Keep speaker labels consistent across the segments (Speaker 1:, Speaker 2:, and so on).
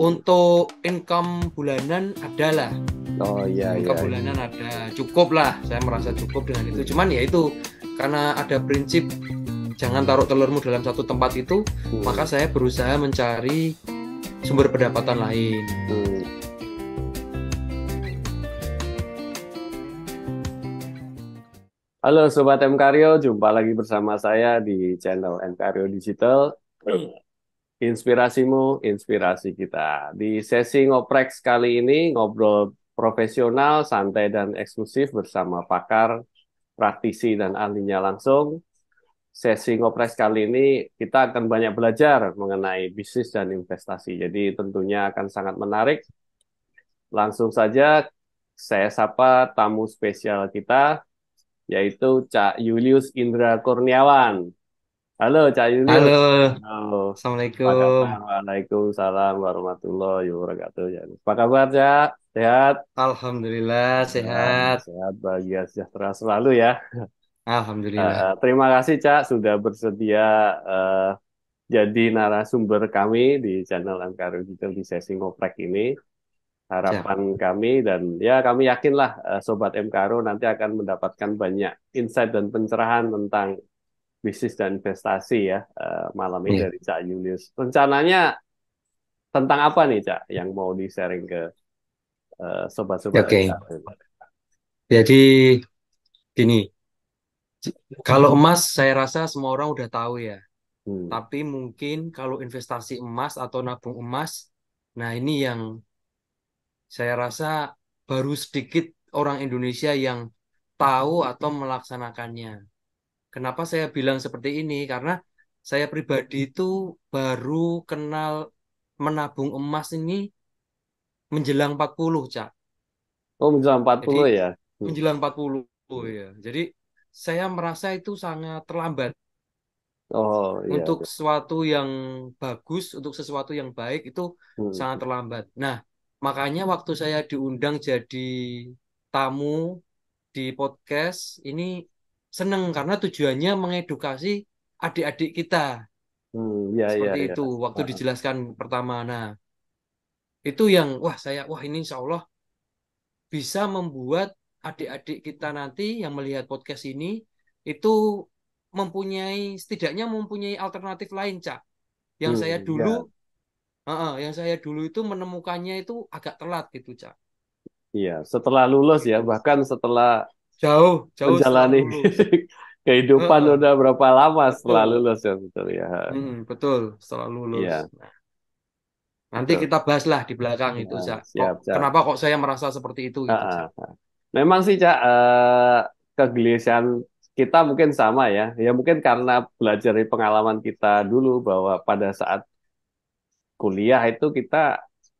Speaker 1: Untuk income bulanan ada lah.
Speaker 2: Oh iya
Speaker 1: Income
Speaker 2: iya.
Speaker 1: bulanan ada, cukup lah. Saya merasa cukup dengan itu. Cuman ya itu, karena ada prinsip jangan taruh telurmu dalam satu tempat itu, maka
Speaker 2: Hmm.
Speaker 1: saya berusaha mencari sumber pendapatan lain.
Speaker 2: Hmm. Halo Sobat Mkaryo, jumpa lagi bersama saya di channel Mkaryo Digital. Inspirasimu, inspirasi kita. Di sesi ngoprek kali ini, ngobrol profesional, santai, dan eksklusif bersama pakar, praktisi, dan ahlinya langsung. Sesi ngoprek kali ini, kita akan banyak belajar mengenai bisnis dan investasi. Jadi tentunya akan sangat menarik. Langsung saja, saya sapa tamu spesial kita, yaitu Cak Julius Indra Kurniawan. Halo Cak
Speaker 1: Halo,
Speaker 2: Julius. Halo. Apa kabar?
Speaker 1: Assalamualaikum.
Speaker 2: Waalaikumsalam warahmatullahi wabarakatuh. Ya. Apa kabar, Cak? Sehat?
Speaker 1: Alhamdulillah
Speaker 2: Ya,
Speaker 1: sehat.
Speaker 2: sehat, bahagia, sejahtera selalu ya.
Speaker 1: Alhamdulillah.
Speaker 2: Terima kasih, Cak, sudah bersedia eh, jadi narasumber kami di channel MKR Digital di sesi ngoprek ini.
Speaker 1: Siap.
Speaker 2: Harapan kami dan ya kami yakinlah Sobat MKRO nanti akan mendapatkan banyak insight dan pencerahan tentang bisnis dan investasi ya malam ini
Speaker 1: Iya.
Speaker 2: dari Cak Julius. Rencananya tentang apa nih Cak yang mau di-sharing ke sobat-sobat
Speaker 1: Oke.
Speaker 2: MKRO?
Speaker 1: Jadi gini, kalau emas saya rasa semua orang udah tahu ya.
Speaker 2: Hmm.
Speaker 1: Tapi mungkin kalau investasi emas atau nabung emas, nah ini yang saya rasa baru sedikit orang Indonesia yang tahu atau melaksanakannya. Kenapa saya bilang seperti ini? Karena saya pribadi itu baru kenal menabung emas ini menjelang 40, Cak.
Speaker 2: Oh, menjelang
Speaker 1: Jadi
Speaker 2: 40 ya? Hmm.
Speaker 1: menjelang 40 ya. Jadi saya merasa itu sangat terlambat
Speaker 2: Oh iya,
Speaker 1: untuk
Speaker 2: iya.
Speaker 1: sesuatu yang bagus, untuk sesuatu yang baik itu
Speaker 2: Hmm.
Speaker 1: sangat terlambat. Nah, makanya waktu saya diundang jadi tamu di podcast ini seneng karena tujuannya mengedukasi adik-adik kita.
Speaker 2: Iya, iya,
Speaker 1: Seperti
Speaker 2: iya.
Speaker 1: itu waktu
Speaker 2: Ah,
Speaker 1: dijelaskan pertama. Nah, itu yang wah ini insya Allah bisa membuat adik-adik kita nanti yang melihat podcast ini itu setidaknya mempunyai alternatif lain, Cak. Yang saya dulu,
Speaker 2: ya,
Speaker 1: yang saya dulu itu menemukannya itu agak telat gitu, Cak.
Speaker 2: iya. Setelah lulus ya,
Speaker 1: Gitu.
Speaker 2: bahkan setelah
Speaker 1: Jauh, jauh setelah
Speaker 2: menjalani
Speaker 1: lulus.
Speaker 2: kehidupan
Speaker 1: Heeh,
Speaker 2: udah berapa lama setelah
Speaker 1: betul.
Speaker 2: lulus ya, betul ya.
Speaker 1: Betul, setelah lulus.
Speaker 2: Iya,
Speaker 1: Nah, nanti
Speaker 2: betul.
Speaker 1: kita bahaslah di belakang itu,
Speaker 2: Nah,
Speaker 1: Cak.
Speaker 2: siap, siap.
Speaker 1: Kenapa kok saya merasa seperti itu
Speaker 2: Ah,
Speaker 1: gitu,
Speaker 2: ah,
Speaker 1: Cak?
Speaker 2: ah. Memang sih, Cak, kegelisahan kita mungkin sama ya. Ya mungkin karena belajar dari pengalaman kita dulu bahwa pada saat kuliah itu kita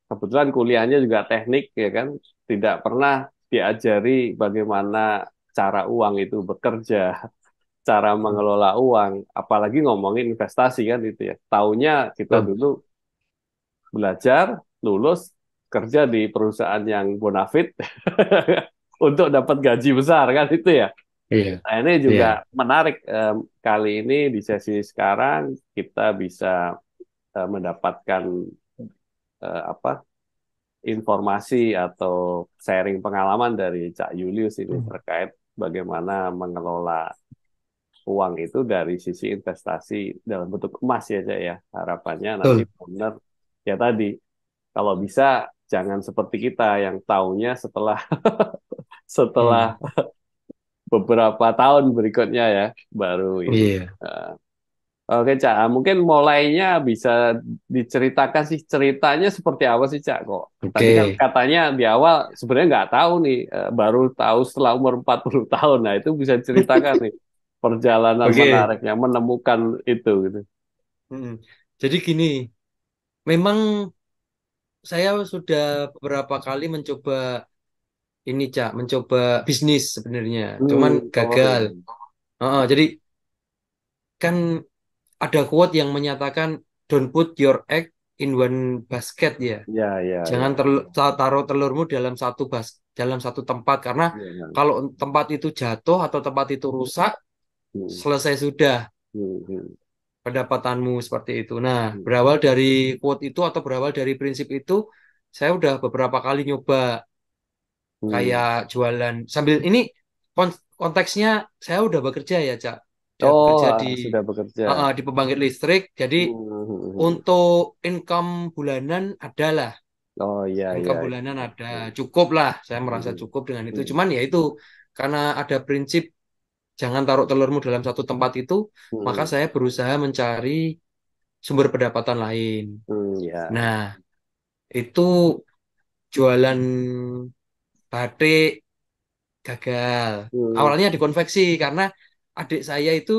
Speaker 2: kebetulan kuliahnya juga teknik ya kan, tidak pernah diajari bagaimana cara uang itu bekerja, cara
Speaker 1: Mm,
Speaker 2: mengelola uang, apalagi ngomongin investasi kan itu ya. Taunya kita
Speaker 1: Betul.
Speaker 2: dulu belajar, lulus, kerja di perusahaan yang bonafit untuk dapat gaji besar kan itu ya.
Speaker 1: Iya,
Speaker 2: Nah, ini
Speaker 1: iya.
Speaker 2: juga menarik kali ini di sesi sekarang kita bisa mendapatkan apa informasi atau sharing pengalaman dari Cak Julius ini
Speaker 1: Mm,
Speaker 2: terkait bagaimana mengelola uang itu dari sisi investasi dalam bentuk emas ya Cak ya. Harapannya nanti
Speaker 1: Betul.
Speaker 2: benar ya tadi kalau bisa jangan seperti kita yang taunya setelah setelah
Speaker 1: Mm,
Speaker 2: beberapa tahun berikutnya ya baru ini.
Speaker 1: Iya.
Speaker 2: Eh, Oke, Cak. Mungkin mulainya bisa diceritakan sih ceritanya seperti apa sih, Cak? Kok tadi kan
Speaker 1: Oke.
Speaker 2: katanya di awal sebenarnya nggak tahu nih, baru tahu setelah umur 40 tahun. Nah, itu bisa ceritakan nih perjalanan
Speaker 1: Oke.
Speaker 2: menariknya menemukan itu gitu.
Speaker 1: Mm. Jadi gini, memang saya sudah beberapa kali mencoba ini, Cak, mencoba bisnis sebenarnya. Cuman
Speaker 2: Oh
Speaker 1: gagal.
Speaker 2: iya.
Speaker 1: Jadi kan ada quote yang menyatakan don't put your egg in one basket ya.
Speaker 2: Ya, ya,
Speaker 1: Jangan
Speaker 2: ya.
Speaker 1: taruh telurmu dalam satu tempat karena
Speaker 2: Ya.
Speaker 1: kalau tempat itu jatuh atau tempat itu rusak,
Speaker 2: Hmm,
Speaker 1: selesai sudah.
Speaker 2: hmm, hmm.
Speaker 1: pendapatanmu seperti itu. Nah,
Speaker 2: Hmm.
Speaker 1: berawal dari quote itu atau berawal dari prinsip itu, saya udah beberapa kali nyoba
Speaker 2: Hmm.
Speaker 1: kayak jualan sambil ini konteksnya saya udah bekerja ya, Cak. Udah
Speaker 2: Oh,
Speaker 1: bekerja
Speaker 2: sudah bekerja.
Speaker 1: di pembangkit listrik. Jadi
Speaker 2: Hmm. Hmm, hmm, hmm.
Speaker 1: untuk income bulanan adalah
Speaker 2: Oh iya iya.
Speaker 1: income bulanan
Speaker 2: Iya.
Speaker 1: ada
Speaker 2: Hmm.
Speaker 1: cukup lah. Saya merasa
Speaker 2: Hmm.
Speaker 1: cukup dengan itu.
Speaker 2: Hmm.
Speaker 1: Cuman ya itu karena ada prinsip jangan taruh telurmu dalam satu tempat itu, maka
Speaker 2: Hmm.
Speaker 1: saya berusaha mencari sumber pendapatan lain.
Speaker 2: Hmm, ya.
Speaker 1: Nah, itu jualan batik gagal.
Speaker 2: Hmm.
Speaker 1: Awalnya di konveksi karena adik saya itu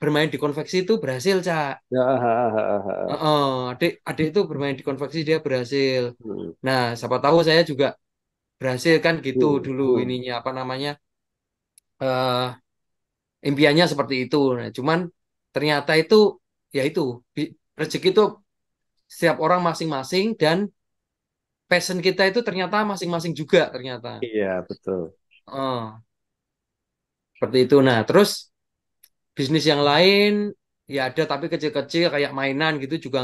Speaker 1: bermain di konveksi itu berhasil, Cak.
Speaker 2: Ya, ha, ha, ha, ha.
Speaker 1: Heeh, adik adik itu bermain di konveksi dia berhasil.
Speaker 2: Hmm.
Speaker 1: Nah, siapa tahu saya juga berhasil kan gitu
Speaker 2: Hmm.
Speaker 1: dulu
Speaker 2: Hmm.
Speaker 1: ininya apa namanya eh impiannya seperti itu. Nah, cuman ternyata itu ya itu rezeki itu setiap orang masing-masing dan passion kita itu ternyata masing-masing juga ternyata.
Speaker 2: Iya, betul.
Speaker 1: Oh, seperti itu. Nah, terus bisnis yang lain ya ada tapi kecil-kecil kayak mainan gitu juga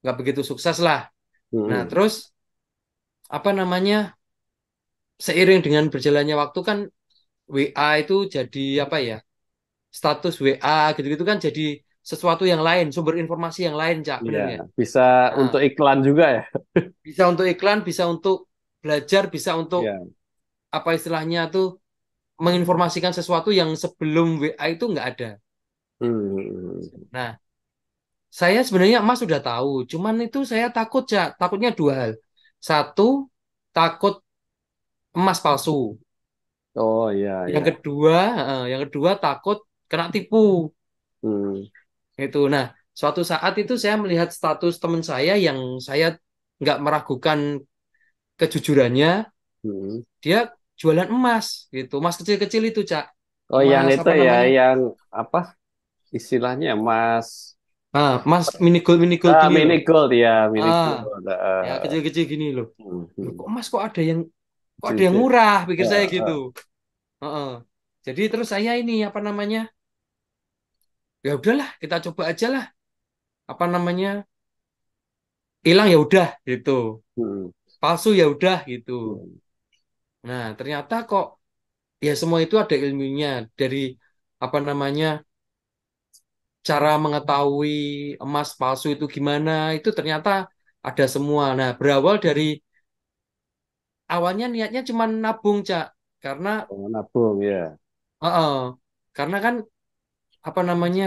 Speaker 1: nggak begitu sukses lah. Nah,
Speaker 2: Hmm.
Speaker 1: terus apa namanya seiring dengan berjalannya waktu kan WA itu jadi apa ya status WA gitu-gitu kan jadi sesuatu yang lain sumber informasi yang lain Cak
Speaker 2: Iya,
Speaker 1: bener nggak?
Speaker 2: bisa
Speaker 1: Nah,
Speaker 2: untuk iklan juga ya.
Speaker 1: bisa untuk iklan bisa untuk belajar bisa untuk
Speaker 2: Iya.
Speaker 1: apa istilahnya tuh menginformasikan sesuatu yang sebelum WA itu nggak ada.
Speaker 2: Hmm.
Speaker 1: Nah, saya sebenarnya emas sudah tahu, cuman itu saya takut, Cak. Takutnya dua hal. Satu, takut emas palsu.
Speaker 2: Oh iya iya.
Speaker 1: Yang kedua takut kena tipu.
Speaker 2: Hmm.
Speaker 1: Itu. Nah, suatu saat itu saya melihat status teman saya yang saya nggak meragukan kejujurannya,
Speaker 2: Hmm.
Speaker 1: dia jualan emas gitu, emas kecil-kecil itu, Cak.
Speaker 2: Oh yang
Speaker 1: Emas
Speaker 2: itu
Speaker 1: apa
Speaker 2: ya,
Speaker 1: namanya?
Speaker 2: yang apa istilahnya Mas?
Speaker 1: Emas mini gold
Speaker 2: Ah,
Speaker 1: gini
Speaker 2: mini
Speaker 1: loh.
Speaker 2: gold ya, mini
Speaker 1: Ah,
Speaker 2: gold.
Speaker 1: ya kecil-kecil gini loh.
Speaker 2: Hmm,
Speaker 1: Loh,
Speaker 2: hmm.
Speaker 1: kok emas kok ada yang
Speaker 2: Cincin.
Speaker 1: murah pikir saya
Speaker 2: Ah,
Speaker 1: gitu.
Speaker 2: ah.
Speaker 1: Heeh. Jadi terus saya ini apa namanya? Ya udahlah, kita coba aja lah. Apa namanya? Hilang ya udah gitu.
Speaker 2: Hmm,
Speaker 1: Palsu ya udah gitu.
Speaker 2: hmm.
Speaker 1: Nah, ternyata kok ya semua itu ada ilmunya dari apa namanya? Cara mengetahui emas palsu itu gimana itu ternyata ada semua. Nah, berawal dari awalnya niatnya cuma nabung, Cak. Karena
Speaker 2: Oh, nabung ya.
Speaker 1: heeh, karena kan apa namanya?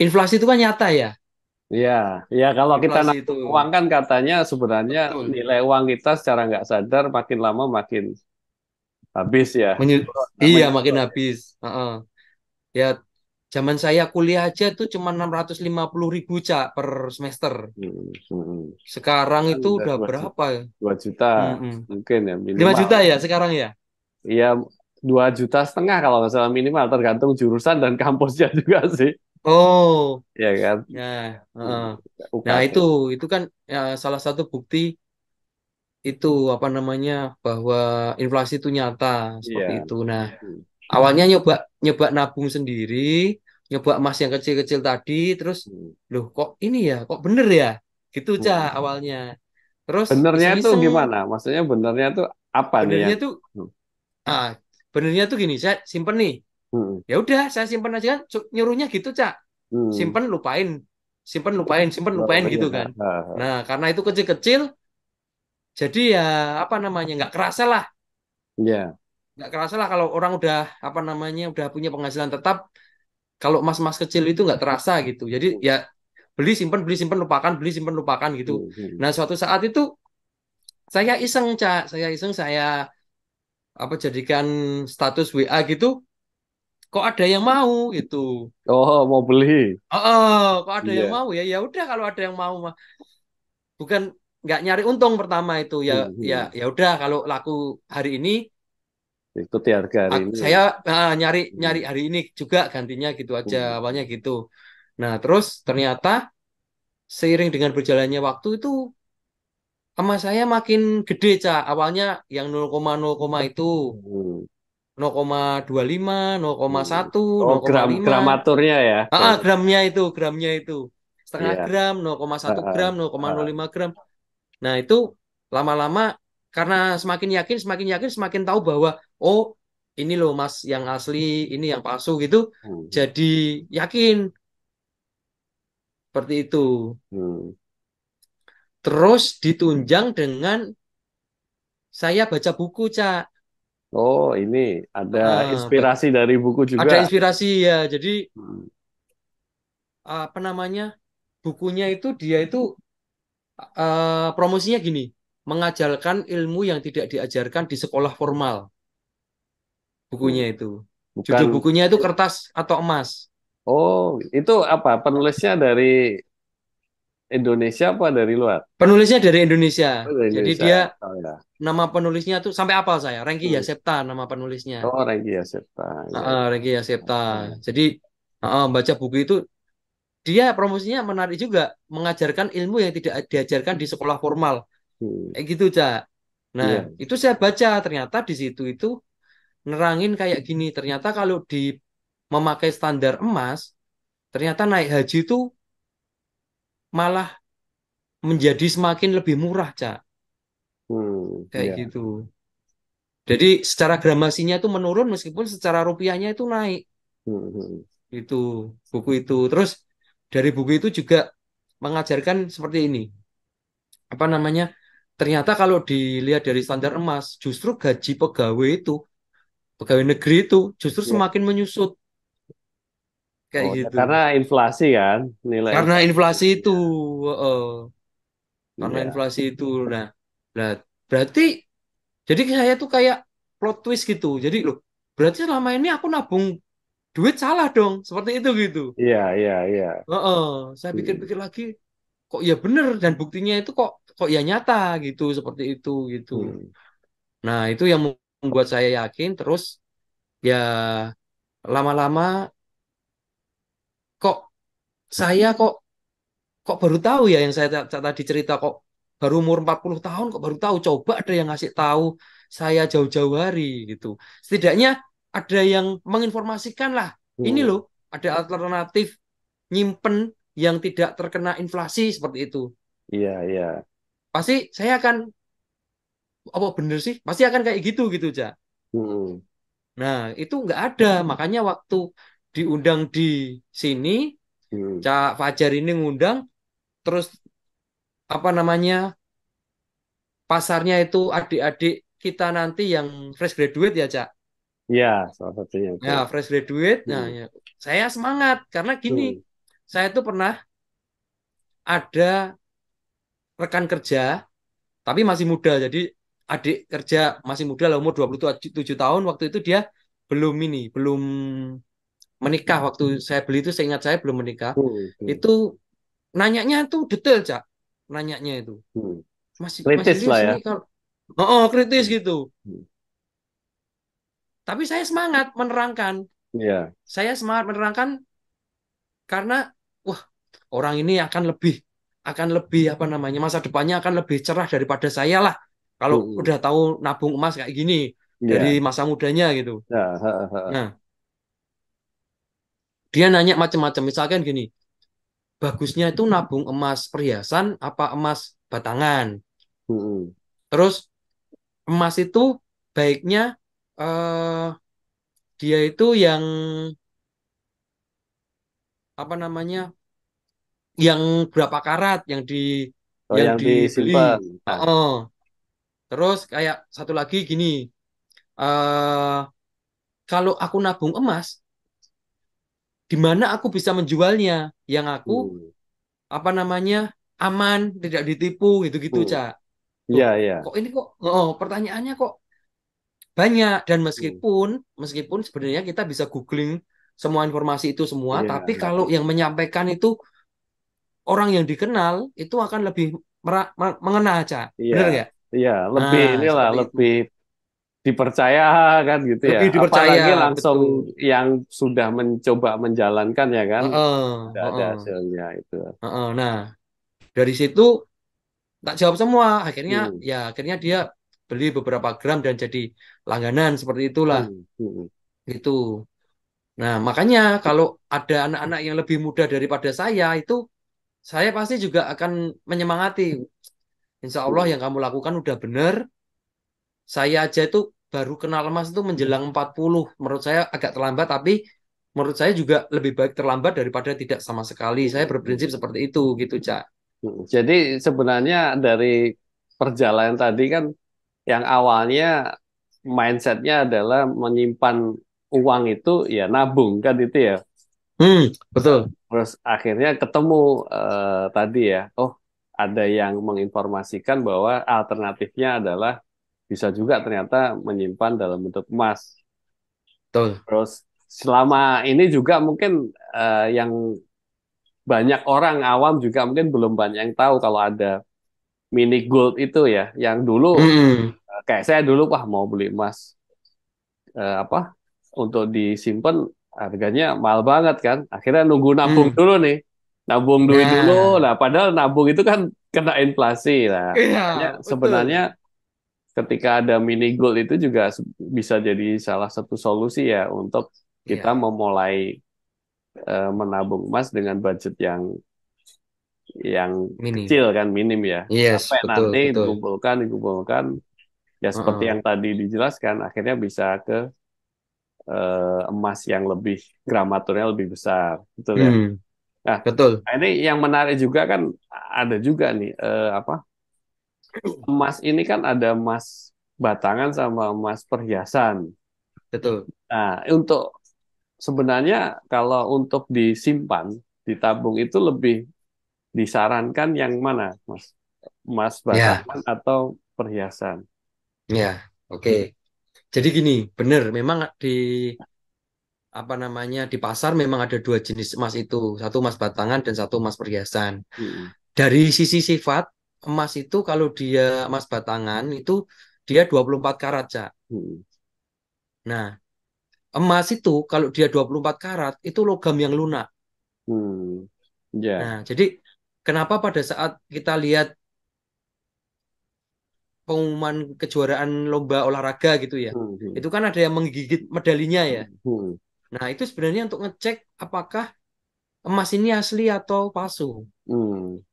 Speaker 1: Inflasi itu kan nyata ya.
Speaker 2: Iya, ya kalau kita
Speaker 1: Inflasi itu
Speaker 2: nabung uang kan katanya sebenarnya
Speaker 1: betul.
Speaker 2: nilai uang kita secara nggak sadar makin lama makin habis ya.
Speaker 1: Menye- iya makin
Speaker 2: Menurun ya.
Speaker 1: habis. Heeh. Ya zaman saya kuliah aja tuh cuma 650.000 Cak per semester.
Speaker 2: Hmm.
Speaker 1: Sekarang
Speaker 2: Kan
Speaker 1: itu
Speaker 2: udah
Speaker 1: udah
Speaker 2: 2 juta,
Speaker 1: berapa?
Speaker 2: 2 juta
Speaker 1: Mm-mm.
Speaker 2: mungkin ya
Speaker 1: 5
Speaker 2: minimal.
Speaker 1: juta ya sekarang ya?
Speaker 2: Iya 2,5 juta kalau nggak salah minimal tergantung jurusan dan kampusnya juga sih.
Speaker 1: Oh,
Speaker 2: Ya kan.
Speaker 1: ya.
Speaker 2: Hmm.
Speaker 1: Heeh. Nah
Speaker 2: UKT.
Speaker 1: itu kan ya, salah satu bukti itu apa namanya bahwa inflasi itu nyata seperti
Speaker 2: Iya.
Speaker 1: itu. Nah
Speaker 2: Hmm.
Speaker 1: awalnya nyoba nyoba nabung sendiri, nyoba emas yang kecil-kecil tadi, terus
Speaker 2: Hmm.
Speaker 1: loh kok ini ya, kok bener ya? Gitu Cak
Speaker 2: Hmm.
Speaker 1: awalnya. Terus
Speaker 2: Benernya itu
Speaker 1: iseng-iseng,
Speaker 2: gimana? Maksudnya benernya itu apa nih
Speaker 1: benernya
Speaker 2: yang?
Speaker 1: tuh,
Speaker 2: Hmm.
Speaker 1: ah, benernya tuh gini, saya simpen nih.
Speaker 2: Hmm.
Speaker 1: Ya udah, saya simpen aja kan, nyuruhnya gitu Cak.
Speaker 2: Hmm.
Speaker 1: Simpen lupain, simpen
Speaker 2: Oh
Speaker 1: lupain gitu
Speaker 2: iya.
Speaker 1: kan.
Speaker 2: Ha,
Speaker 1: Nah
Speaker 2: ha.
Speaker 1: karena itu kecil-kecil, jadi ya apa namanya nggak kerasa lah,
Speaker 2: Iya.
Speaker 1: nggak kerasa lah kalau orang udah apa namanya udah punya penghasilan tetap. Kalau mas-mas kecil itu nggak terasa gitu. Jadi
Speaker 2: Hmm.
Speaker 1: ya beli simpan lupakan, beli simpan lupakan gitu.
Speaker 2: Hmm. Hmm.
Speaker 1: Nah, suatu saat itu saya iseng, Cak. Saya iseng saya apa jadikan status WA gitu. Kok ada yang mau gitu.
Speaker 2: Oh mau beli?
Speaker 1: Kok ada yang
Speaker 2: Iya.
Speaker 1: mau ya? Ya udah kalau ada yang mau mah. Bukan nggak nyari untung pertama itu ya
Speaker 2: Hmm.
Speaker 1: ya
Speaker 2: Hmm.
Speaker 1: ya udah kalau laku hari ini
Speaker 2: Ikuti harga hari ini.
Speaker 1: saya nyari nyari
Speaker 2: Hmm.
Speaker 1: hari ini juga gantinya gitu aja awalnya
Speaker 2: Hmm.
Speaker 1: gitu. Nah, terus ternyata seiring dengan berjalannya waktu itu emas saya makin gede, Cak. Awalnya yang 0,0 itu.
Speaker 2: Hmm.
Speaker 1: 0,25,
Speaker 2: Hmm.
Speaker 1: 0,1,
Speaker 2: Oh,
Speaker 1: 0,5.
Speaker 2: gramaturnya ya,
Speaker 1: Gramnya itu setengah
Speaker 2: Iya.
Speaker 1: gram, 0,1 gram,
Speaker 2: Heeh, heeh.
Speaker 1: 0,05 gram. Nah, itu lama-lama karena semakin yakin, semakin tahu bahwa oh, ini loh Mas yang asli, ini yang palsu gitu.
Speaker 2: Hmm.
Speaker 1: Jadi yakin seperti itu.
Speaker 2: Hmm.
Speaker 1: Terus ditunjang dengan saya baca buku, Cak.
Speaker 2: Oh, ini ada
Speaker 1: Ah,
Speaker 2: inspirasi dari buku juga.
Speaker 1: ada inspirasi ya. Jadi
Speaker 2: Hmm.
Speaker 1: apa namanya? Bukunya itu dia itu promosinya gini, mengajarkan ilmu yang tidak diajarkan di sekolah formal.
Speaker 2: Hmm.
Speaker 1: Bukunya itu.
Speaker 2: Bukan.
Speaker 1: Judul bukunya itu Kertas atau Emas.
Speaker 2: Oh, itu apa? Penulisnya dari Indonesia apa dari luar?
Speaker 1: Penulisnya dari Indonesia.
Speaker 2: Oh, dari
Speaker 1: Jadi
Speaker 2: Indonesia.
Speaker 1: dia
Speaker 2: Oh ya.
Speaker 1: nama penulisnya tuh sampai apal saya, Rengki
Speaker 2: Hmm.
Speaker 1: Yasepta nama penulisnya.
Speaker 2: Oh, Reggia Septa. Ya, ya.
Speaker 1: Rengki Yasepta.
Speaker 2: Oh.
Speaker 1: Jadi baca buku itu dia promosinya menarik juga, mengajarkan ilmu yang tidak diajarkan di sekolah formal.
Speaker 2: Hmm.
Speaker 1: Kayak gitu, Cak. Nah,
Speaker 2: Iya.
Speaker 1: itu saya baca ternyata di situ itu nerangin kayak gini. Ternyata kalau di memakai standar emas, ternyata naik haji itu malah menjadi semakin lebih murah, Cak.
Speaker 2: Hmm.
Speaker 1: Kayak
Speaker 2: Ya.
Speaker 1: gitu. Jadi secara gramasinya itu menurun meskipun secara rupiahnya itu naik.
Speaker 2: Hmm. Hmm.
Speaker 1: Itu buku itu. Terus dari buku itu juga mengajarkan seperti ini. Apa namanya? Ternyata kalau dilihat dari standar emas, justru gaji pegawai itu, pegawai negeri itu justru
Speaker 2: Ya.
Speaker 1: semakin menyusut kayak
Speaker 2: Oh, ya
Speaker 1: gitu.
Speaker 2: karena inflasi kan, nilai
Speaker 1: Karena
Speaker 2: inflasi.
Speaker 1: inflasi itu,
Speaker 2: Ya.
Speaker 1: eh, karena
Speaker 2: Iya.
Speaker 1: inflasi itu. Nah, berarti jadi saya tuh kayak plot twist gitu. Jadi loh, berarti selama ini aku nabung duit salah dong, seperti itu gitu.
Speaker 2: Iya, iya, iya.
Speaker 1: Saya
Speaker 2: Hmm.
Speaker 1: pikir-pikir lagi, kok ya bener dan buktinya itu kok kok ya nyata gitu, seperti itu gitu.
Speaker 2: Hmm.
Speaker 1: Nah, itu yang membuat saya yakin. Terus ya lama-lama kok saya kok baru tahu ya yang saya tadi cerita kok baru umur 40 tahun kok baru tahu. Coba ada yang ngasih tahu saya jauh-jauh hari gitu. Setidaknya ada yang menginformasikan lah. Ini
Speaker 2: Hmm.
Speaker 1: loh, ada alternatif nyimpen yang tidak terkena inflasi seperti itu.
Speaker 2: Iya, iya.
Speaker 1: Pasti saya akan, apa bener sih? Pasti akan kayak gitu gitu, Ja.
Speaker 2: Hmm.
Speaker 1: Nah, itu nggak ada. Makanya waktu diundang di sini,
Speaker 2: Hmm.
Speaker 1: Cak Fajar ini ngundang, terus apa namanya, pasarnya itu adik-adik kita nanti yang fresh graduate ya, Cak.
Speaker 2: Iya, salah satunya itu.
Speaker 1: Ya, fresh graduate. Nah,
Speaker 2: Hmm.
Speaker 1: ya, saya semangat karena gini,
Speaker 2: Hmm.
Speaker 1: saya tuh pernah ada rekan kerja tapi masih muda. Jadi adik kerja masih muda lah umur 27 tahun waktu itu dia belum menikah waktu saya beli itu seingat saya belum menikah.
Speaker 2: Hmm. Hmm.
Speaker 1: Itu nanyanya tuh detail, Cak. Nanyanya itu.
Speaker 2: Hmm.
Speaker 1: Mas
Speaker 2: Kritis
Speaker 1: Julius
Speaker 2: lah ya.
Speaker 1: ini kalau kritis
Speaker 2: Hmm.
Speaker 1: gitu.
Speaker 2: Hmm.
Speaker 1: Tapi saya semangat menerangkan.
Speaker 2: Iya.
Speaker 1: Saya semangat menerangkan karena wah, orang ini akan lebih apa namanya masa depannya akan lebih cerah daripada saya lah kalau
Speaker 2: Hmm.
Speaker 1: udah tahu nabung emas kayak gini dari
Speaker 2: Iya.
Speaker 1: masa mudanya gitu.
Speaker 2: Ya, ha, ha.
Speaker 1: Nah, dia nanya macam-macam misalkan gini, bagusnya itu nabung emas perhiasan apa emas batangan.
Speaker 2: Hmm.
Speaker 1: Terus emas itu baiknya eh dia itu yang apa namanya yang berapa karat
Speaker 2: Oh,
Speaker 1: yang
Speaker 2: yang
Speaker 1: dibeli.
Speaker 2: disimpan. Nah,
Speaker 1: Oh. Terus kayak satu lagi gini, eh kalau aku nabung emas, di mana aku bisa menjualnya? Yang aku
Speaker 2: hmm.
Speaker 1: apa namanya aman, tidak ditipu gitu-gitu,
Speaker 2: Hmm.
Speaker 1: Cak. Tuh,
Speaker 2: Iya, iya.
Speaker 1: kok ini kok pertanyaannya kok banyak dan
Speaker 2: Hmm.
Speaker 1: meskipun meskipun sebenarnya kita bisa googling semua informasi itu semua,
Speaker 2: Iya,
Speaker 1: tapi
Speaker 2: iya.
Speaker 1: kalau yang menyampaikan itu orang yang dikenal itu akan lebih mengena, Cak.
Speaker 2: Iya,
Speaker 1: Bener nggak?
Speaker 2: iya. Lebih
Speaker 1: Nah,
Speaker 2: inilah,
Speaker 1: seperti itu.
Speaker 2: lebih dipercaya kan gitu ya.
Speaker 1: Lebih dipercaya,
Speaker 2: Apalagi langsung
Speaker 1: betul.
Speaker 2: yang sudah mencoba menjalankan ya kan,
Speaker 1: Heeh,
Speaker 2: udah ada
Speaker 1: heeh.
Speaker 2: hasilnya itu.
Speaker 1: Heeh. Nah, dari situ tak jawab semua. Akhirnya
Speaker 2: Hmm.
Speaker 1: ya akhirnya dia beli beberapa gram dan jadi langganan seperti itulah
Speaker 2: hmm.
Speaker 1: gitu. Nah, makanya kalau ada anak-anak yang lebih muda daripada saya pasti juga akan menyemangati. Insya Allah
Speaker 2: Hmm.
Speaker 1: yang kamu lakukan udah bener. Saya aja itu baru kenal emas itu menjelang 40. Menurut saya agak terlambat, tapi menurut saya juga lebih baik terlambat daripada tidak sama sekali. Saya berprinsip seperti itu gitu, Cak.
Speaker 2: Jadi sebenarnya dari perjalanan tadi kan yang awalnya mindsetnya adalah menyimpan uang itu ya nabung kan itu ya.
Speaker 1: Betul.
Speaker 2: Terus akhirnya ketemu tadi ya, oh ada yang menginformasikan bahwa alternatifnya adalah bisa juga ternyata menyimpan dalam bentuk emas.
Speaker 1: Betul.
Speaker 2: Terus selama ini juga mungkin yang banyak orang awam juga mungkin belum banyak yang tahu kalau ada mini gold itu ya, yang dulu
Speaker 1: Hmm.
Speaker 2: kayak saya dulu wah mau beli emas apa untuk disimpan harganya mahal banget kan. Akhirnya nunggu nabung
Speaker 1: Hmm.
Speaker 2: dulu nih. Nabung duit dulu.
Speaker 1: Nah,
Speaker 2: Nah, padahal nabung itu kan kena inflasi. Nah,
Speaker 1: iya,
Speaker 2: makanya
Speaker 1: betul.
Speaker 2: sebenarnya ketika ada mini gold itu juga bisa jadi salah satu solusi ya untuk kita
Speaker 1: Iya,
Speaker 2: memulai menabung emas dengan budget yang
Speaker 1: minim.
Speaker 2: kecil kan minim ya.
Speaker 1: Yes,
Speaker 2: Sampai nanti
Speaker 1: betul, betul.
Speaker 2: dikumpulkan ya seperti
Speaker 1: Heeh.
Speaker 2: yang tadi dijelaskan akhirnya bisa ke emas yang lebih gramaturnya lebih besar, betul ya.
Speaker 1: Hmm,
Speaker 2: Nah,
Speaker 1: betul,
Speaker 2: ini yang menarik juga kan ada juga nih apa emas ini kan ada emas batangan sama emas perhiasan.
Speaker 1: betul.
Speaker 2: Nah, untuk sebenarnya kalau untuk disimpan, ditabung itu lebih disarankan yang mana, Mas? Emas
Speaker 1: Ya,
Speaker 2: batangan atau perhiasan?
Speaker 1: ya, oke. Jadi gini, benar, memang di apa namanya di pasar memang ada dua jenis emas itu, satu emas batangan dan satu emas perhiasan.
Speaker 2: Hmm,
Speaker 1: Dari sisi sifat, emas itu kalau dia emas batangan itu dia 24 karat, Cak.
Speaker 2: hmm,
Speaker 1: Nah, emas itu kalau dia 24 karat itu logam yang lunak.
Speaker 2: hmm, ya,
Speaker 1: Nah, jadi kenapa pada saat kita lihat pengumuman kejuaraan lomba olahraga gitu ya,
Speaker 2: hmm, hmm,
Speaker 1: itu kan ada yang menggigit medalinya ya.
Speaker 2: hmm,
Speaker 1: Nah, itu sebenarnya untuk ngecek apakah emas ini asli atau palsu.
Speaker 2: hmm.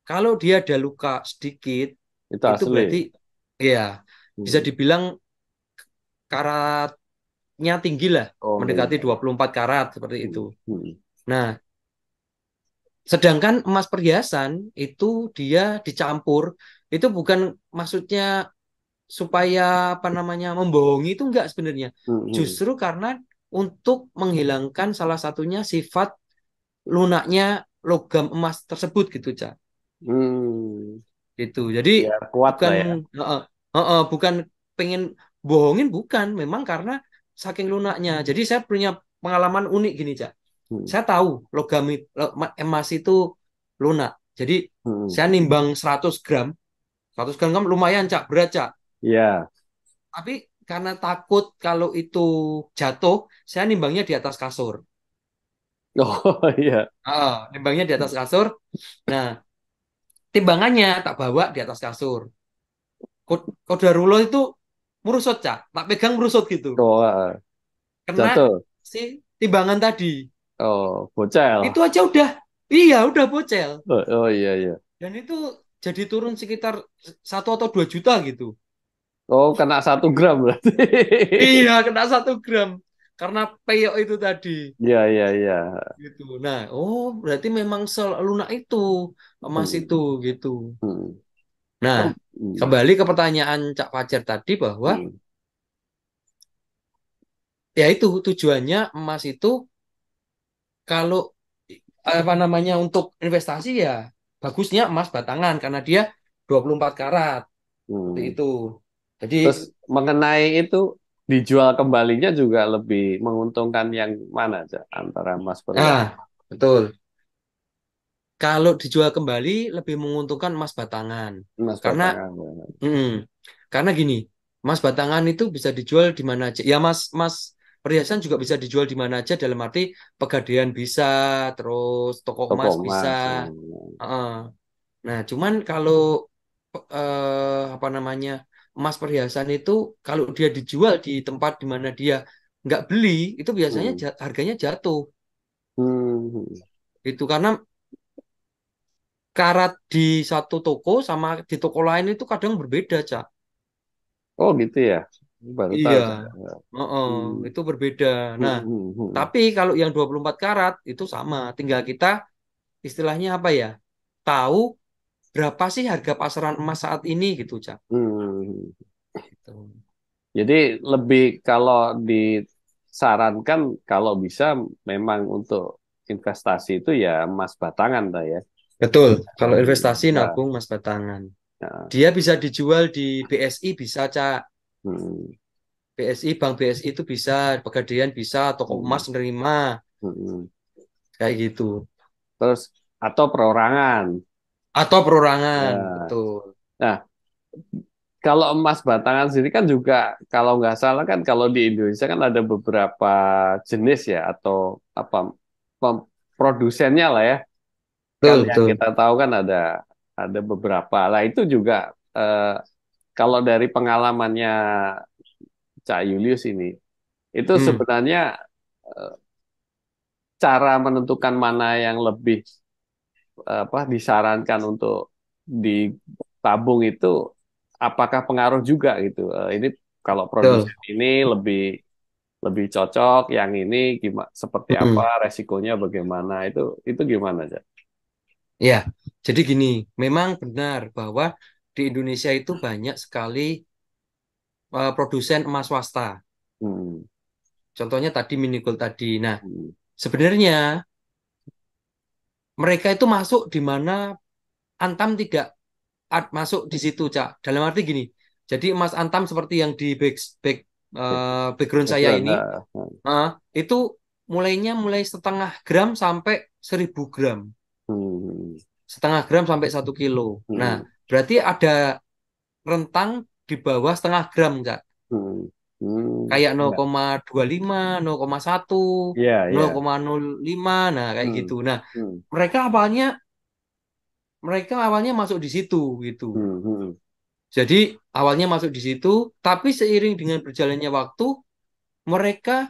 Speaker 1: Kalau dia ada luka sedikit,
Speaker 2: Itu
Speaker 1: itu
Speaker 2: asli.
Speaker 1: berarti ya bisa
Speaker 2: Hmm.
Speaker 1: dibilang karatnya tinggi lah,
Speaker 2: Oh
Speaker 1: mendekati
Speaker 2: iya.
Speaker 1: 24 karat seperti itu.
Speaker 2: Hmm, hmm,
Speaker 1: Nah, sedangkan emas perhiasan itu dia dicampur, itu bukan maksudnya supaya apa namanya membohongi itu enggak sebenarnya.
Speaker 2: hmm,
Speaker 1: Justru karena untuk menghilangkan salah satunya sifat lunaknya logam emas tersebut gitu, Cak.
Speaker 2: hmm.
Speaker 1: Gitu. Jadi
Speaker 2: Biar kuat
Speaker 1: bukan
Speaker 2: lah ya.
Speaker 1: bukan pengen bohongin bukan, memang karena saking lunaknya. Jadi saya punya pengalaman unik gini, Cak.
Speaker 2: Hmm,
Speaker 1: Saya tahu emas itu lunak. Jadi
Speaker 2: hmm.
Speaker 1: saya nimbang 100 gram. 100 gram kan lumayan, Cak, berat, Cak.
Speaker 2: Ya.
Speaker 1: Tapi karena takut kalau itu jatuh, saya nimbangnya di atas kasur.
Speaker 2: Oh iya.
Speaker 1: Nimbangnya di atas kasur. Nah, timbangannya tak bawa di atas kasur. Kodarullah itu merusut, Cak. Tak pegang merusut gitu.
Speaker 2: Oh,
Speaker 1: Kena
Speaker 2: jatuh.
Speaker 1: si timbangan tadi.
Speaker 2: Oh, bocel.
Speaker 1: Itu aja udah, iya udah bocel.
Speaker 2: Oh, oh iya iya.
Speaker 1: Dan itu jadi turun sekitar 1 atau 2 juta gitu.
Speaker 2: Oh, kena 1 gram berarti.
Speaker 1: Iya, kena 1 gram. Karena peyok itu tadi.
Speaker 2: Iya iya iya.
Speaker 1: Gitu. Nah, oh berarti memang selunak itu emas
Speaker 2: Hmm,
Speaker 1: itu gitu.
Speaker 2: hmm.
Speaker 1: Nah,
Speaker 2: Oh, hmm,
Speaker 1: kembali ke pertanyaan Cak Fajar tadi bahwa
Speaker 2: hmm,
Speaker 1: ya itu tujuannya emas itu kalau apa namanya untuk investasi ya bagusnya emas batangan karena dia 24 karat seperti
Speaker 2: hmm.
Speaker 1: itu. Jadi
Speaker 2: Terus mengenai itu dijual kembalinya juga lebih menguntungkan yang mana aja antara emas perhiasan
Speaker 1: betul. Kalau dijual kembali lebih menguntungkan emas batangan.
Speaker 2: emas
Speaker 1: Karena
Speaker 2: batangan.
Speaker 1: mm, karena gini, emas batangan itu bisa dijual di mana aja. Ya Mas Mas perhiasan juga bisa dijual di mana aja dalam arti Pegadaian bisa, terus toko
Speaker 2: Toko
Speaker 1: emas bisa.
Speaker 2: emas.
Speaker 1: Heeh. Nah, cuman kalau apa namanya? emas perhiasan itu kalau dia dijual di tempat di mana dia nggak beli, itu biasanya
Speaker 2: Hmm.
Speaker 1: harganya jatuh.
Speaker 2: Hmm.
Speaker 1: Itu karena karat di satu toko sama di toko lain itu kadang berbeda, Cak.
Speaker 2: Oh gitu ya. Baru tahu
Speaker 1: Iya,
Speaker 2: saya.
Speaker 1: heeh,
Speaker 2: Hmm.
Speaker 1: itu berbeda.
Speaker 2: Hmm.
Speaker 1: Nah,
Speaker 2: Hmm. Hmm.
Speaker 1: tapi kalau yang 24 karat itu sama, tinggal kita istilahnya apa ya? Tahu berapa sih harga pasaran emas saat ini gitu, Cak.
Speaker 2: Hmm.
Speaker 1: Gitu.
Speaker 2: Jadi lebih kalau disarankan kalau bisa memang untuk investasi itu ya emas batangan lah ya.
Speaker 1: Betul. Kalau
Speaker 2: Hmm.
Speaker 1: investasi
Speaker 2: Ya.
Speaker 1: nabung emas batangan.
Speaker 2: Ya.
Speaker 1: Dia bisa dijual di BSI bisa, Cak.
Speaker 2: Hmm.
Speaker 1: BSI, Bank BSI itu bisa, Pegadaian bisa, toko
Speaker 2: Hmm.
Speaker 1: emas nerima,
Speaker 2: Hmm.
Speaker 1: kayak gitu.
Speaker 2: Terus atau perorangan.
Speaker 1: Atau perorangan,
Speaker 2: Ya.
Speaker 1: betul.
Speaker 2: Nah, kalau emas batangan sendiri kan juga kalau nggak salah kan kalau di Indonesia kan ada beberapa jenis ya atau apa produsennya lah ya. Kan
Speaker 1: Betul,
Speaker 2: yang
Speaker 1: betul.
Speaker 2: kita tahu kan ada beberapa. Lah itu juga kalau dari pengalamannya Cak Julius ini itu
Speaker 1: Hmm,
Speaker 2: sebenarnya eh, cara menentukan mana yang lebih disarankan untuk ditabung itu apakah pengaruh juga gitu. Ini kalau
Speaker 1: betul.
Speaker 2: produsen ini lebih lebih cocok, yang ini gimana seperti apa,
Speaker 1: Hmm,
Speaker 2: resikonya bagaimana itu gimana aja.
Speaker 1: ya, jadi gini, memang benar bahwa di Indonesia itu banyak sekali produsen emas swasta.
Speaker 2: Hmm.
Speaker 1: Contohnya tadi Mini Gold tadi. Nah,
Speaker 2: Hmm.
Speaker 1: sebenarnya mereka itu masuk di mana Antam tidak masuk di situ, Cak. Dalam arti gini, jadi emas Antam seperti yang di background saya
Speaker 2: Background,
Speaker 1: ini, eh, itu mulai 1/2 gram sampai 1.000 gram.
Speaker 2: hmm.
Speaker 1: 1/2 gram sampai 1 kilo. Nah,
Speaker 2: Hmm.
Speaker 1: berarti ada rentang di bawah 1/2 gram, Cak.
Speaker 2: Hmm. Hmm.
Speaker 1: Kayak
Speaker 2: Ya,
Speaker 1: 0,25, 0,1,
Speaker 2: ya, ya.
Speaker 1: 0,05, nah kayak
Speaker 2: Hmm.
Speaker 1: gitu. Nah,
Speaker 2: Hmm.
Speaker 1: mereka awalnya mereka awalnya masuk di situ gitu.
Speaker 2: Hmm. Hmm.
Speaker 1: Jadi awalnya masuk di situ, tapi seiring dengan berjalannya waktu, mereka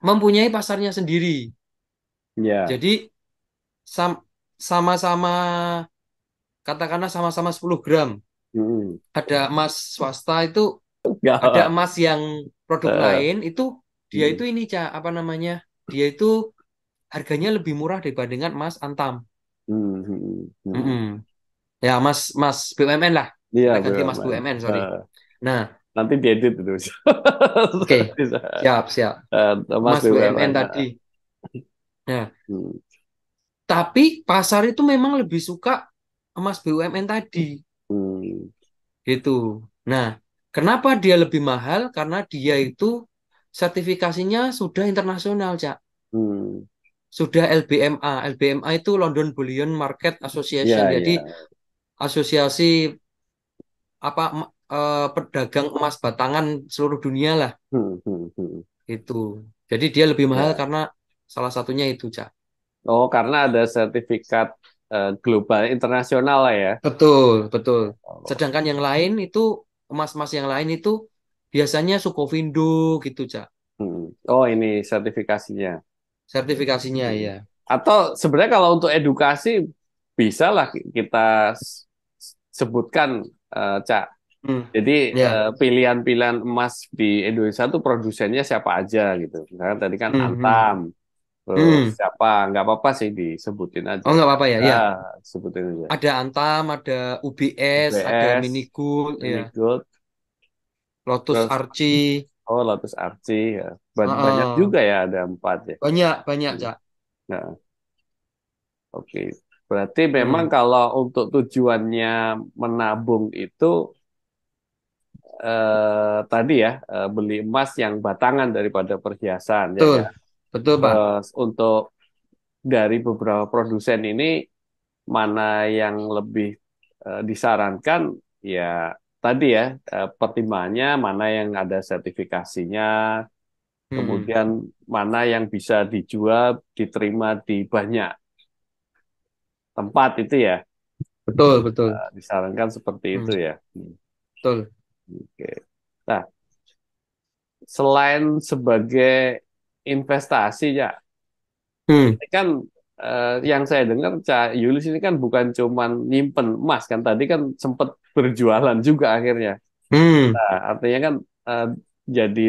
Speaker 1: mempunyai pasarnya sendiri.
Speaker 2: Ya.
Speaker 1: Jadi sam- sama-sama katakanlah sama-sama 10 gram.
Speaker 2: Hmm.
Speaker 1: Ada emas swasta itu, ada
Speaker 2: Enggak.
Speaker 1: emas yang produk
Speaker 2: Eh,
Speaker 1: lain itu dia
Speaker 2: hmm.
Speaker 1: itu ini Ca, apa namanya? Dia itu harganya lebih murah dibandingkan emas Antam.
Speaker 2: Hmm. Hmm. Hmm.
Speaker 1: Mm-mm. Ya, Mas Mas BUMN lah.
Speaker 2: Iya,
Speaker 1: Kita ganti Mas
Speaker 2: BUMN.
Speaker 1: BUMN, sorry. Nah,
Speaker 2: Nanti diedit itu.
Speaker 1: oke. Siap, siap.
Speaker 2: Mas
Speaker 1: Mas BUMN
Speaker 2: BUMN.
Speaker 1: tadi. Nah,
Speaker 2: Hmm.
Speaker 1: tapi pasar itu memang lebih suka emas BUMN tadi,
Speaker 2: Hmm.
Speaker 1: gitu. Nah, kenapa dia lebih mahal? Karena dia itu sertifikasinya sudah internasional, Cak.
Speaker 2: Hmm.
Speaker 1: Sudah LBMA. LBMA itu London Bullion Market Association.
Speaker 2: Ya,
Speaker 1: Jadi
Speaker 2: ya.
Speaker 1: asosiasi apa pedagang emas batangan seluruh dunia lah
Speaker 2: Hmm. Hmm. Hmm.
Speaker 1: itu. Jadi dia lebih mahal
Speaker 2: Ya.
Speaker 1: karena salah satunya itu, Cak.
Speaker 2: Oh, karena ada sertifikat global internasional lah ya.
Speaker 1: Betul, betul.
Speaker 2: Oh.
Speaker 1: Sedangkan yang lain itu emas-emas yang lain itu biasanya Sukovindo gitu, Cak.
Speaker 2: Hmm. Oh, ini sertifikasinya.
Speaker 1: Sertifikasinya
Speaker 2: Hmm.
Speaker 1: ya.
Speaker 2: Atau sebenarnya kalau untuk edukasi bisa lah kita sebutkan, Cak.
Speaker 1: Hmm.
Speaker 2: Jadi
Speaker 1: Ya.
Speaker 2: pilihan-pilihan emas di Indonesia tuh produsennya siapa aja gitu. Misalkan tadi kan
Speaker 1: Hmm, hmm.
Speaker 2: Antam, terus
Speaker 1: Hmm.
Speaker 2: siapa, nggak apa-apa sih disebutin aja.
Speaker 1: Oh, nggak apa-apa ya. Ya.
Speaker 2: Ah, sebutin aja.
Speaker 1: Ada Antam, ada UBS, ada
Speaker 2: UBS,
Speaker 1: Minigold, ya.
Speaker 2: ini Gold,
Speaker 1: Lotus
Speaker 2: terus
Speaker 1: Archie.
Speaker 2: Lotus Archie, ya. Banyak
Speaker 1: Heeh.
Speaker 2: juga ya ada 4 ya.
Speaker 1: Banyak, banyak, Cak.
Speaker 2: Nah, oke. Berarti memang
Speaker 1: Hmm.
Speaker 2: kalau untuk tujuannya menabung itu tadi ya beli emas yang batangan daripada perhiasan ya
Speaker 1: Betul.
Speaker 2: kan.
Speaker 1: Betul, Pak.
Speaker 2: Terus untuk dari beberapa produsen ini mana yang lebih disarankan ya tadi ya pertimbangannya mana yang ada sertifikasinya,
Speaker 1: Hmm.
Speaker 2: kemudian mana yang bisa dijual diterima di banyak tempat itu ya
Speaker 1: Betul, betul.
Speaker 2: disarankan seperti
Speaker 1: Hmm.
Speaker 2: itu ya.
Speaker 1: Betul.
Speaker 2: Oke. Nah, selain sebagai investasi ya,
Speaker 1: Hmm,
Speaker 2: ini kan yang saya dengar Cak Yulis ini kan bukan cuman nyimpen emas kan, tadi kan sempat berjualan juga akhirnya.
Speaker 1: hmm,
Speaker 2: Nah, artinya kan eh, jadi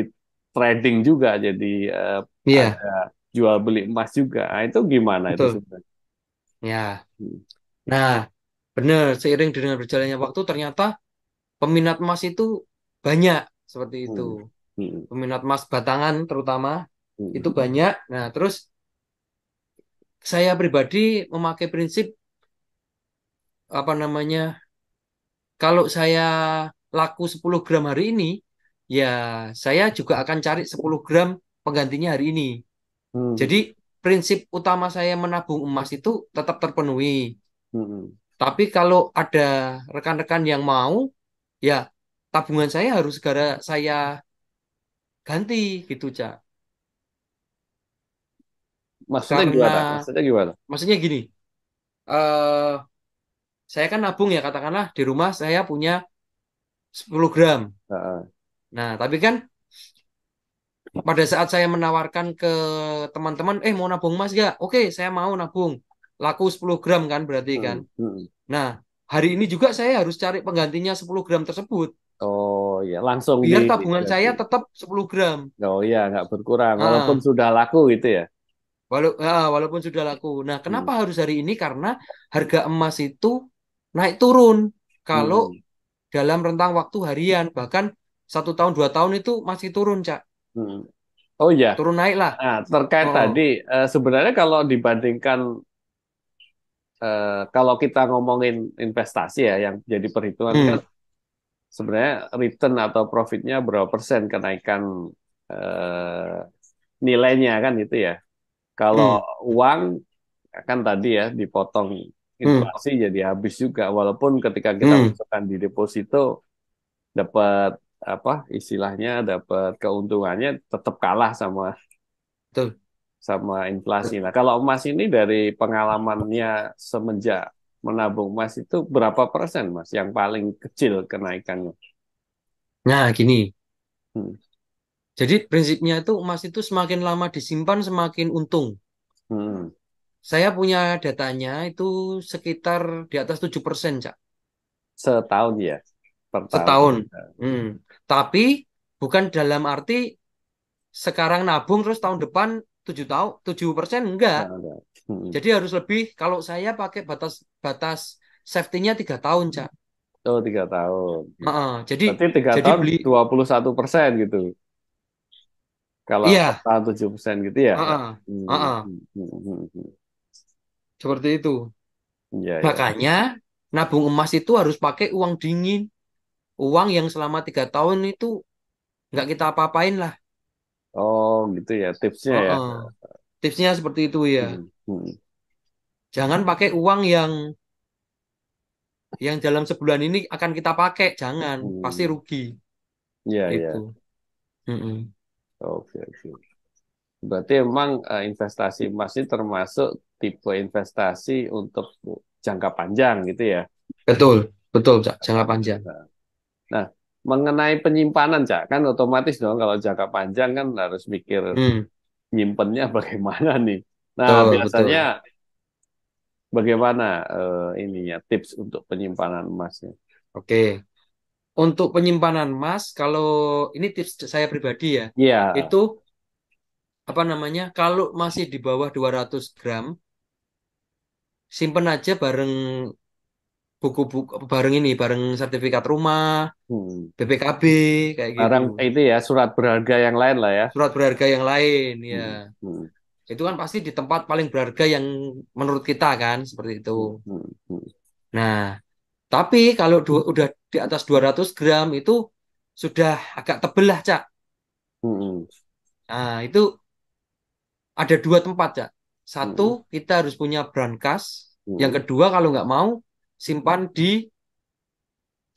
Speaker 2: trading juga, jadi
Speaker 1: iya,
Speaker 2: ada jual beli emas juga. Nah, itu gimana itu
Speaker 1: betul.
Speaker 2: sebenarnya?
Speaker 1: Ya,
Speaker 2: Hmm,
Speaker 1: nah, benar. Seiring dengan berjalannya waktu, ternyata peminat emas itu banyak seperti itu.
Speaker 2: hmm, hmm,
Speaker 1: Peminat emas batangan terutama
Speaker 2: hmm,
Speaker 1: itu banyak. Nah, terus saya pribadi memakai prinsip apa namanya? Kalau saya laku 10 gram hari ini, ya saya juga akan cari 10 gram penggantinya hari ini. Jadi
Speaker 2: hmm,
Speaker 1: prinsip utama saya menabung emas itu tetap terpenuhi.
Speaker 2: hmm.
Speaker 1: Tapi kalau ada rekan-rekan yang mau, ya tabungan saya harus segera saya ganti gitu, Cak.
Speaker 2: Maksudnya
Speaker 1: Karena
Speaker 2: gimana? Maksudnya gimana?
Speaker 1: maksudnya gini, eh saya kan nabung ya katakanlah di rumah saya punya 10 gram.
Speaker 2: Heeh.
Speaker 1: Nah, tapi kan pada saat saya menawarkan ke teman-teman, mau nabung emas gak? Oke, saya mau nabung. Laku 10 gram kan berarti kan.
Speaker 2: Hmm, hmm.
Speaker 1: Nah, hari ini juga saya harus cari penggantinya 10 gram tersebut.
Speaker 2: Oh ya, langsung
Speaker 1: Biar tabungan
Speaker 2: diganti.
Speaker 1: saya tetap 10 gram.
Speaker 2: Oh iya, nggak berkurang, walaupun
Speaker 1: Ah,
Speaker 2: sudah laku gitu ya.
Speaker 1: walaupun sudah laku. Nah,
Speaker 2: Hmm,
Speaker 1: kenapa harus hari ini? Karena harga emas itu naik turun. Kalau
Speaker 2: hmm,
Speaker 1: dalam rentang waktu harian, bahkan 1 tahun, 2 tahun itu masih turun, Cak.
Speaker 2: hmm. Oh iya,
Speaker 1: Turun naik lah.
Speaker 2: nah, terkait
Speaker 1: Oh,
Speaker 2: tadi, sebenarnya kalau dibandingkan, kalau kita ngomongin investasi ya, yang jadi perhitungan kan
Speaker 1: hmm,
Speaker 2: sebenarnya return atau profitnya berapa persen kenaikan eh, nilainya kan itu ya. Kalau
Speaker 1: hmm,
Speaker 2: uang kan tadi ya dipotong
Speaker 1: hmm,
Speaker 2: inflasi jadi habis juga, walaupun ketika kita
Speaker 1: hmm,
Speaker 2: masukkan di deposito dapat apa istilahnya dapat keuntungannya tetap kalah sama
Speaker 1: betul.
Speaker 2: sama inflasi. Nah, kalau emas ini dari pengalamannya semenjak menabung emas itu berapa persen, Mas, yang paling kecil kenaikannya?
Speaker 1: Nah, gini.
Speaker 2: Hmm.
Speaker 1: Jadi prinsipnya itu emas itu semakin lama disimpan semakin untung.
Speaker 2: Hmm.
Speaker 1: Saya punya datanya itu sekitar di atas 7%, Cak.
Speaker 2: Setahun ya, per tahun.
Speaker 1: Setahun. Hmm. Tapi bukan dalam arti sekarang nabung terus tahun depan 7 tahun 7% enggak.
Speaker 2: Nah, ada. Hmm.
Speaker 1: Jadi harus lebih kalau saya pakai batas batas safety-nya 3 tahun, Cak.
Speaker 2: Oh, 3 tahun.
Speaker 1: Heeh. Jadi
Speaker 2: Berarti tiga
Speaker 1: jadi
Speaker 2: tahun
Speaker 1: beli
Speaker 2: 21% gitu. Kalau per
Speaker 1: iya,
Speaker 2: tahun 7% gitu ya.
Speaker 1: heeh.
Speaker 2: Hmm.
Speaker 1: Heeh.
Speaker 2: Hmm. Hmm. Hmm. Hmm.
Speaker 1: Seperti itu.
Speaker 2: Iya, ya.
Speaker 1: Makanya nabung emas itu harus pakai uang dingin. Uang yang selama 3 tahun itu nggak kita apa-apain lah.
Speaker 2: Oh, gitu ya tipsnya ya.
Speaker 1: Heeh. Tipsnya seperti itu ya.
Speaker 2: Hmm. Hmm.
Speaker 1: Jangan pakai uang yang dalam sebulan ini akan kita pakai. Jangan, pasti
Speaker 2: Hmm.
Speaker 1: rugi.
Speaker 2: Iya,
Speaker 1: Itu.
Speaker 2: ya.
Speaker 1: Mm-mm.
Speaker 2: Oke, oke. Berarti emang investasi emas ini termasuk tipe investasi untuk jangka panjang gitu ya.
Speaker 1: Betul, betul, Cak.
Speaker 2: Jangka
Speaker 1: Jangka
Speaker 2: panjang.
Speaker 1: panjang.
Speaker 2: Nah, mengenai penyimpanan, Cak, kan otomatis dong kalau jangka panjang kan harus mikir
Speaker 1: Hmm,
Speaker 2: nyimpennya bagaimana nih. Nah,
Speaker 1: betul,
Speaker 2: biasanya
Speaker 1: betul.
Speaker 2: bagaimana ininya tips untuk penyimpanan emasnya?
Speaker 1: Oke. Untuk penyimpanan emas, kalau ini tips saya pribadi ya,
Speaker 2: Iya.
Speaker 1: itu apa namanya? Kalau masih di bawah 200 gram, simpen aja bareng buku-buku bareng ini, bareng sertifikat rumah,
Speaker 2: Hmm.
Speaker 1: BPKB kayak gitu.
Speaker 2: Barang itu ya surat berharga yang lain lah ya.
Speaker 1: Surat berharga yang lain ya.
Speaker 2: Hmm. Hmm.
Speaker 1: Itu kan pasti di tempat paling berharga yang menurut kita kan seperti itu.
Speaker 2: Hmm. Hmm. Hmm.
Speaker 1: Nah, tapi kalau udah di atas 200 gram itu sudah agak tebel lah, Cak.
Speaker 2: Hmm.
Speaker 1: Nah, itu ada dua tempat, Cak. Satu,
Speaker 2: Hmm.
Speaker 1: kita harus punya brankas. Yang
Speaker 2: Hmm.
Speaker 1: kedua, kalau nggak mau, simpan di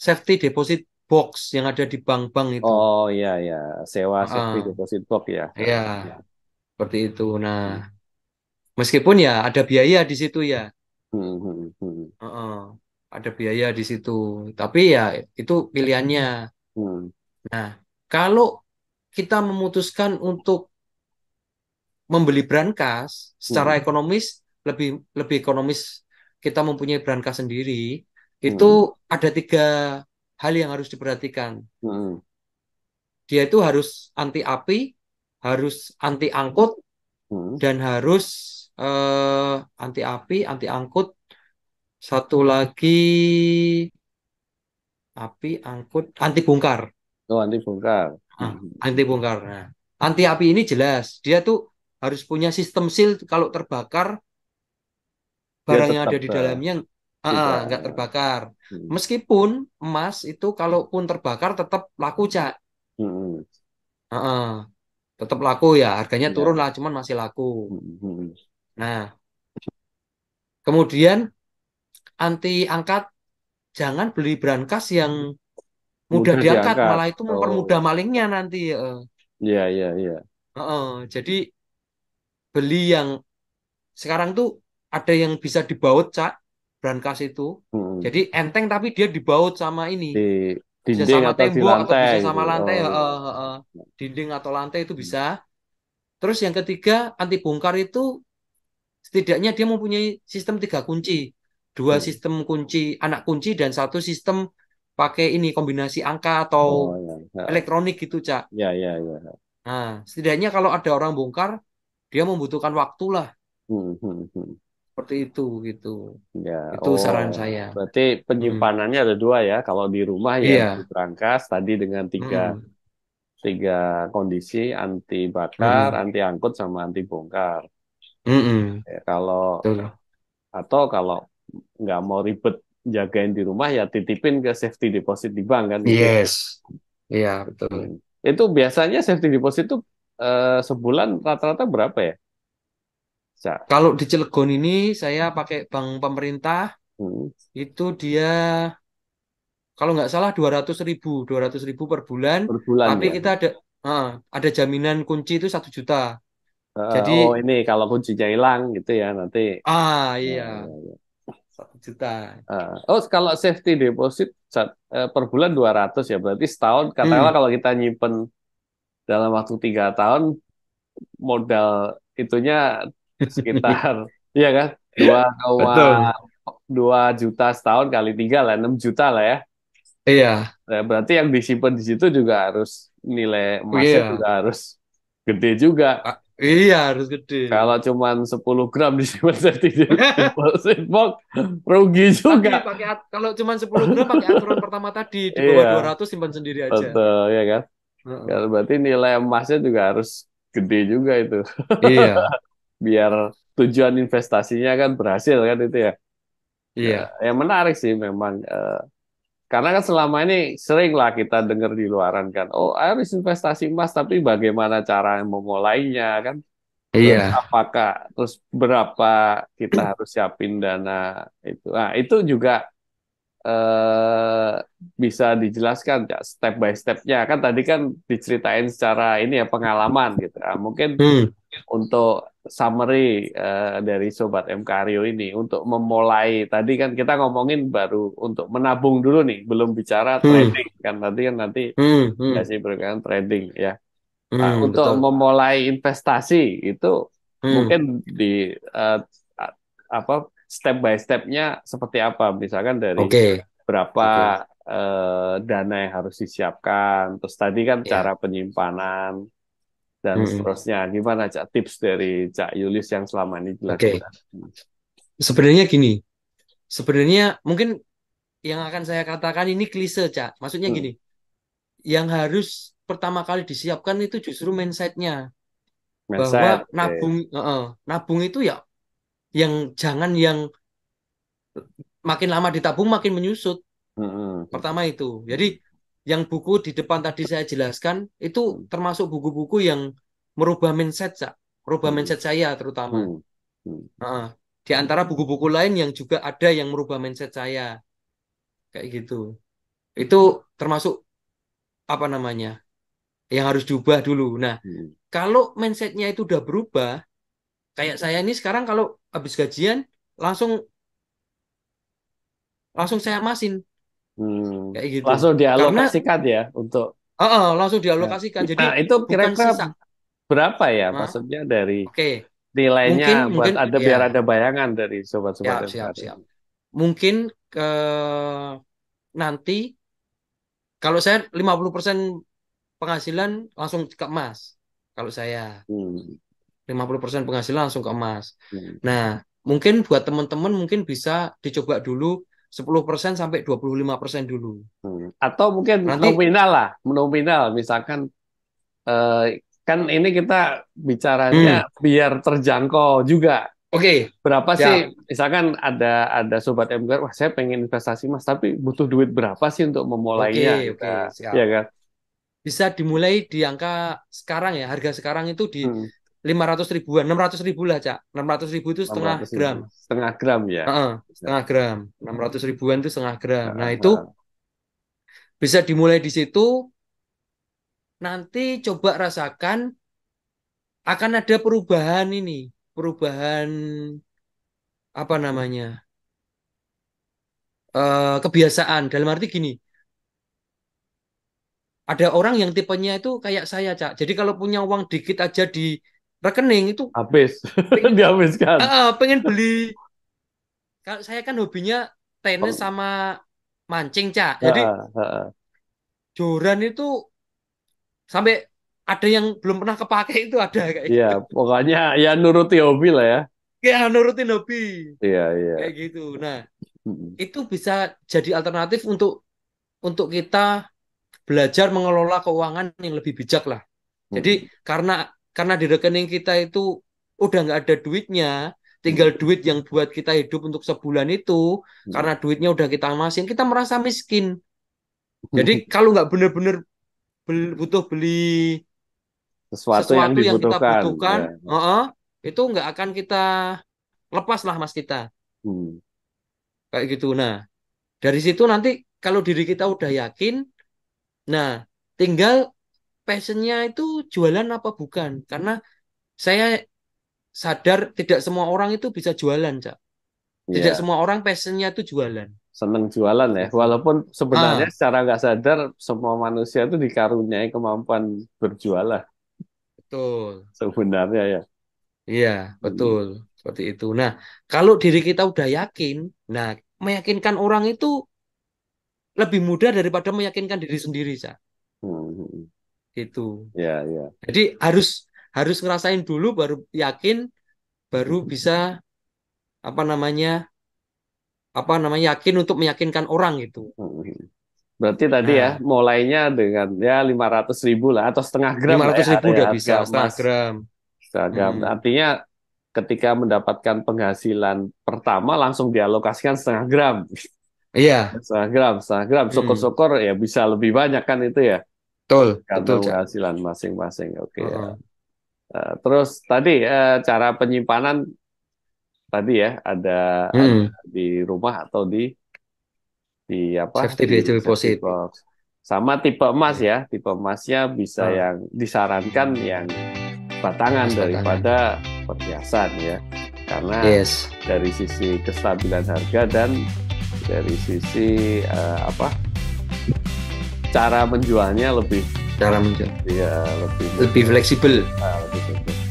Speaker 1: safety deposit box yang ada di bank-bank itu.
Speaker 2: Oh iya ya, sewa safety
Speaker 1: Heeh.
Speaker 2: deposit box ya.
Speaker 1: Ya, seperti itu. Nah, meskipun ya ada biaya di situ ya.
Speaker 2: Hmm, hmm, hmm.
Speaker 1: Heeh. Ada biaya di situ. Tapi ya itu pilihannya.
Speaker 2: hmm,
Speaker 1: Nah, kalau kita memutuskan untuk membeli brankas secara
Speaker 2: hmm,
Speaker 1: ekonomis, lebih lebih ekonomis kita mempunyai brankas sendiri, itu
Speaker 2: hmm,
Speaker 1: ada tiga hal yang harus diperhatikan.
Speaker 2: hmm,
Speaker 1: Dia itu harus anti api, harus anti angkut,
Speaker 2: hmm.
Speaker 1: dan harus anti api, anti angkut, satu lagi api, angkut, anti bongkar.
Speaker 2: Oh, anti bongkar.
Speaker 1: Ah,
Speaker 2: Hmm.
Speaker 1: anti bongkar. Nah, anti api ini jelas, dia tuh harus punya sistem seal kalau terbakar
Speaker 2: Dia
Speaker 1: barang yang
Speaker 2: tetap
Speaker 1: ada di dalamnya
Speaker 2: tidak.
Speaker 1: nggak terbakar.
Speaker 2: Hmm.
Speaker 1: Meskipun emas itu kalaupun terbakar tetap laku, Cak.
Speaker 2: Hmm.
Speaker 1: Heeh, tetap laku ya, harganya turun
Speaker 2: Ya.
Speaker 1: lah, cuman masih laku.
Speaker 2: Hmm. Hmm.
Speaker 1: Nah, kemudian anti angkat, jangan beli brankas yang mudah
Speaker 2: Mudah
Speaker 1: diangkat,
Speaker 2: diangkat.
Speaker 1: malah itu mempermudah
Speaker 2: Oh,
Speaker 1: malingnya nanti.
Speaker 2: iya, iya, iya.
Speaker 1: Jadi beli yang sekarang tuh ada yang bisa dibaut, Cak, brankas itu.
Speaker 2: Hmm.
Speaker 1: Jadi enteng tapi dia dibaut sama ini.
Speaker 2: Di
Speaker 1: Bisa
Speaker 2: dinding
Speaker 1: sama
Speaker 2: atau di
Speaker 1: tembok atau
Speaker 2: lantai
Speaker 1: bisa
Speaker 2: gitu.
Speaker 1: sama lantai,
Speaker 2: Oh, iya.
Speaker 1: dinding atau lantai itu
Speaker 2: Hmm.
Speaker 1: bisa. Terus yang ketiga, anti bongkar itu setidaknya dia mempunyai sistem tiga kunci, dua
Speaker 2: Hmm.
Speaker 1: sistem kunci anak kunci dan satu sistem pakai ini kombinasi angka atau
Speaker 2: Oh, ya. Ya,
Speaker 1: elektronik gitu, Cak.
Speaker 2: ya, ya. Ya.
Speaker 1: Nah, setidaknya kalau ada orang bongkar, dia membutuhkan waktu lah,
Speaker 2: Hmm. Hmm. Hmm.
Speaker 1: seperti itu gitu.
Speaker 2: Ya,
Speaker 1: Itu
Speaker 2: oh,
Speaker 1: saran saya.
Speaker 2: berarti
Speaker 1: Hmm.
Speaker 2: penyimpanannya ada dua ya. Kalau di rumah ya di
Speaker 1: Iya.
Speaker 2: brankas tadi dengan tiga
Speaker 1: Mm-mm.
Speaker 2: tiga kondisi anti bakar,
Speaker 1: Mm-mm.
Speaker 2: anti angkut sama anti bongkar.
Speaker 1: Mm-mm.
Speaker 2: Ya, kalau
Speaker 1: Betul.
Speaker 2: kalau nggak mau ribet jagain di rumah ya titipin ke safety deposit di bank kan gitu ya.
Speaker 1: Yes. Iya, betul.
Speaker 2: Hmm. Itu biasanya safety deposit itu sebulan rata-rata berapa ya? Cak?
Speaker 1: Kalau di Cilegon ini saya pakai bank pemerintah,
Speaker 2: Hmm.
Speaker 1: itu dia kalau nggak salah 200.000, 200.000 per bulan.
Speaker 2: Per bulan
Speaker 1: Tapi
Speaker 2: ya.
Speaker 1: kita eh, ada jaminan kunci itu 1 juta. Jadi
Speaker 2: Oh ini kalau kuncinya hilang gitu ya nanti.
Speaker 1: iya,
Speaker 2: Oh,
Speaker 1: 1 juta.
Speaker 2: Oh, kalau safety deposit per bulan 200 ya, berarti setahun, katakanlah
Speaker 1: Hmm,
Speaker 2: kalau kita nyimpen dalam waktu 3 tahun, modal itunya sekitar, iya kan, 2,
Speaker 1: betul.
Speaker 2: 2 juta setahun kali 3 lah, 6 juta lah ya.
Speaker 1: Iya,
Speaker 2: Nah, berarti yang disimpan di situ juga harus, nilai emasnya juga
Speaker 1: iya.
Speaker 2: harus gede juga.
Speaker 1: Iya, harus gede.
Speaker 2: Kalau cuma 10 gram disimpan safety deposit box, rugi
Speaker 1: Tadi
Speaker 2: juga.
Speaker 1: kalau cuma 10 gram pakai aturan pertama tadi, di bawah
Speaker 2: Iya,
Speaker 1: 200 simpan sendiri aja.
Speaker 2: betul, ya kan. Ya,
Speaker 1: Heeh.
Speaker 2: berarti nilai emasnya juga harus gede juga itu.
Speaker 1: Iya,
Speaker 2: Biar tujuan investasinya kan berhasil kan itu ya. Nah,
Speaker 1: iya,
Speaker 2: yang menarik sih memang. Karena kan selama ini sering lah kita dengar di luaran kan. Oh harus investasi emas tapi bagaimana cara memulainya kan. Terus
Speaker 1: iya.
Speaker 2: apakah, terus berapa kita harus siapin dana itu. Nah itu juga eh, bisa dijelaskan ya step by stepnya kan tadi kan diceritain secara ini ya pengalaman gitu. Nah, mungkin
Speaker 1: Hmm,
Speaker 2: untuk summary dari Sobat Mkario ini untuk memulai tadi kan kita ngomongin baru untuk menabung dulu nih belum bicara
Speaker 1: hmm,
Speaker 2: trading kan tadi kan nanti ya
Speaker 1: hmm.
Speaker 2: sih berkaitan trading ya. Nah, untuk
Speaker 1: Betul.
Speaker 2: memulai investasi itu
Speaker 1: Hmm,
Speaker 2: mungkin di eh, apa step by stepnya seperti apa misalkan dari
Speaker 1: oke,
Speaker 2: berapa
Speaker 1: oke.
Speaker 2: dana yang harus disiapkan terus tadi kan cara
Speaker 1: Ya.
Speaker 2: penyimpanan dan
Speaker 1: Hmm,
Speaker 2: seterusnya. Gimana Cak tips dari Cak Yulis yang selama ini
Speaker 1: oke.
Speaker 2: dilakukan?
Speaker 1: Sebenarnya gini, sebenarnya mungkin yang akan saya katakan ini klise, Cak. Maksudnya
Speaker 2: Hmm.
Speaker 1: gini, yang harus pertama kali disiapkan itu justru mindsetnya bahwa
Speaker 2: Mindset, oke.
Speaker 1: nabung itu ya yang jangan yang makin lama ditabung makin menyusut.
Speaker 2: Hmm, hmm,
Speaker 1: Pertama itu. Jadi
Speaker 2: hmm, yang
Speaker 1: yang buku di depan tadi saya jelaskan itu
Speaker 2: hmm,
Speaker 1: termasuk buku-buku yang merubah mindset, Cak. Merubah
Speaker 2: hmm,
Speaker 1: mindset saya terutama.
Speaker 2: hmm, hmm,
Speaker 1: Heeh. Di antara buku-buku lain yang juga ada yang merubah mindset saya kayak gitu. Itu termasuk apa namanya? Yang harus diubah dulu. Nah,
Speaker 2: hmm,
Speaker 1: kalau mindsetnya itu udah berubah, kayak saya ini sekarang kalau habis gajian langsung langsung saya emasin. kayak gitu.
Speaker 2: Langsung
Speaker 1: Karena
Speaker 2: dialokasikan ya untuk
Speaker 1: langsung
Speaker 2: ya.
Speaker 1: dialokasikan. Jadi
Speaker 2: Nah, itu
Speaker 1: bukan
Speaker 2: kira-kira
Speaker 1: sisa.
Speaker 2: berapa ya?
Speaker 1: Hah?
Speaker 2: Maksudnya dari
Speaker 1: Oke,
Speaker 2: nilainya
Speaker 1: mungkin
Speaker 2: buat
Speaker 1: mungkin
Speaker 2: ada
Speaker 1: ya,
Speaker 2: biar ada bayangan dari sobat-sobat
Speaker 1: siap siap
Speaker 2: MKR
Speaker 1: siap.
Speaker 2: ini.
Speaker 1: Mungkin ke nanti kalau saya 50% penghasilan langsung ke emas. Kalau saya
Speaker 2: Hmm.
Speaker 1: 50% penghasilan langsung ke emas.
Speaker 2: Hmm.
Speaker 1: Nah, mungkin buat teman-teman mungkin bisa dicoba dulu 10% sampai 25% dulu.
Speaker 2: Atau mungkin
Speaker 1: Nanti
Speaker 2: nominal lah, nominal. Misalkan eh, kan ini kita bicaranya
Speaker 1: hmm,
Speaker 2: biar terjangkau juga.
Speaker 1: oke,
Speaker 2: Berapa sih,
Speaker 1: siap.
Speaker 2: misalkan ada sobat MKR, wah saya pengen investasi mas, tapi butuh duit berapa sih untuk
Speaker 1: Oke,
Speaker 2: memulainya kita,
Speaker 1: oke,
Speaker 2: ya
Speaker 1: siap.
Speaker 2: kan?
Speaker 1: Bisa dimulai di angka sekarang ya. Harga sekarang itu di
Speaker 2: Hmm,
Speaker 1: 500 ribuan, 600 ribu lah, Cak. 600 ribu itu
Speaker 2: enam
Speaker 1: setengah
Speaker 2: ratus ribu,
Speaker 1: gram.
Speaker 2: setengah gram ya.
Speaker 1: Heeh,
Speaker 2: Ya.
Speaker 1: setengah gram. 600 ribuan itu setengah gram. Nah, itu
Speaker 2: Heeh.
Speaker 1: bisa dimulai di situ. Nanti coba rasakan akan ada perubahan ini. Perubahan apa namanya? Kebiasaan. Dalam arti gini, ada orang yang tipenya itu kayak saya, Cak. Jadi kalau punya uang dikit aja di rekening itu
Speaker 2: Habis,
Speaker 1: pengen,
Speaker 2: dihabiskan.
Speaker 1: pengen beli. Kalau saya kan hobinya tenis sama mancing, Cak. Jadi
Speaker 2: Heeh, heeh.
Speaker 1: joran itu sampai ada yang belum pernah kepake itu ada kayak
Speaker 2: Iya,
Speaker 1: gitu.
Speaker 2: pokoknya ya nuruti hobi lah ya.
Speaker 1: Ya nurutin hobi
Speaker 2: Iya, iya.
Speaker 1: kayak gitu. Nah,
Speaker 2: Mm,
Speaker 1: itu bisa jadi alternatif untuk kita belajar mengelola keuangan yang lebih bijak lah. Jadi
Speaker 2: mm,
Speaker 1: karena karena di rekening kita itu udah nggak ada duitnya, tinggal
Speaker 2: mm,
Speaker 1: duit yang buat kita hidup untuk sebulan itu,
Speaker 2: mm.
Speaker 1: karena duitnya udah kita amasin, kita merasa miskin. Jadi kalau nggak bener-bener butuh beli
Speaker 2: Sesuatu yang
Speaker 1: sesuatu yang kita
Speaker 2: dibutuhkan,
Speaker 1: butuhkan,
Speaker 2: ya.
Speaker 1: itu nggak akan kita lepas lah mas kita
Speaker 2: Hmm.
Speaker 1: kayak gitu. Nah dari situ nanti kalau diri kita udah yakin, nah tinggal passionnya itu jualan apa bukan? Karena saya sadar tidak semua orang itu bisa jualan, Cak. Tidak
Speaker 2: Iya,
Speaker 1: semua orang passionnya itu jualan.
Speaker 2: seneng jualan ya.
Speaker 1: Gitu.
Speaker 2: Walaupun sebenarnya
Speaker 1: Ah,
Speaker 2: secara nggak sadar semua manusia itu dikaruniai kemampuan berjualan
Speaker 1: betul.
Speaker 2: sebenarnya ya.
Speaker 1: Iya,
Speaker 2: Hmm.
Speaker 1: betul. Seperti itu. Nah, kalau diri kita udah yakin, nah meyakinkan orang itu lebih mudah daripada meyakinkan diri sendiri, Cak.
Speaker 2: Hmm.
Speaker 1: Gitu.
Speaker 2: Ya, ya.
Speaker 1: Jadi harus harus ngerasain dulu baru yakin, baru bisa apa namanya yakin untuk meyakinkan orang gitu.
Speaker 2: Hmm. Berarti tadi ya
Speaker 1: Nah,
Speaker 2: mulainya dengan ya 500 ribu lah atau setengah gram
Speaker 1: lima
Speaker 2: lah ya
Speaker 1: ratus
Speaker 2: ada
Speaker 1: ribu
Speaker 2: ya
Speaker 1: udah
Speaker 2: harga
Speaker 1: bisa setengah
Speaker 2: emas
Speaker 1: gram.
Speaker 2: setengah gram.
Speaker 1: Hmm.
Speaker 2: Artinya ketika mendapatkan penghasilan pertama langsung dialokasikan setengah gram.
Speaker 1: Iya.
Speaker 2: Setengah gram, setengah gram.
Speaker 1: Hmm.
Speaker 2: Syukur-syukur ya bisa lebih banyak kan itu ya.
Speaker 1: Betul, betul,
Speaker 2: Tergantung
Speaker 1: Cak.
Speaker 2: penghasilan masing-masing. Oke ya.
Speaker 1: Heeh.
Speaker 2: Terus tadi cara penyimpanan tadi ya ada
Speaker 1: Hmm.
Speaker 2: di rumah atau di apa
Speaker 1: Safety
Speaker 2: di
Speaker 1: vehicle
Speaker 2: safety
Speaker 1: deposit.
Speaker 2: box. Sama tipe emas
Speaker 1: Iya.
Speaker 2: ya. Tipe emasnya bisa
Speaker 1: Ah,
Speaker 2: yang disarankan yang batangan
Speaker 1: mas batangan.
Speaker 2: daripada perhiasan ya. Karena
Speaker 1: Yes.
Speaker 2: dari sisi kestabilan harga dan dari sisi apa cara menjualnya lebih
Speaker 1: Cara menjual.
Speaker 2: ya lebih
Speaker 1: Lebih
Speaker 2: mudah,
Speaker 1: fleksibel.
Speaker 2: lebih mudah.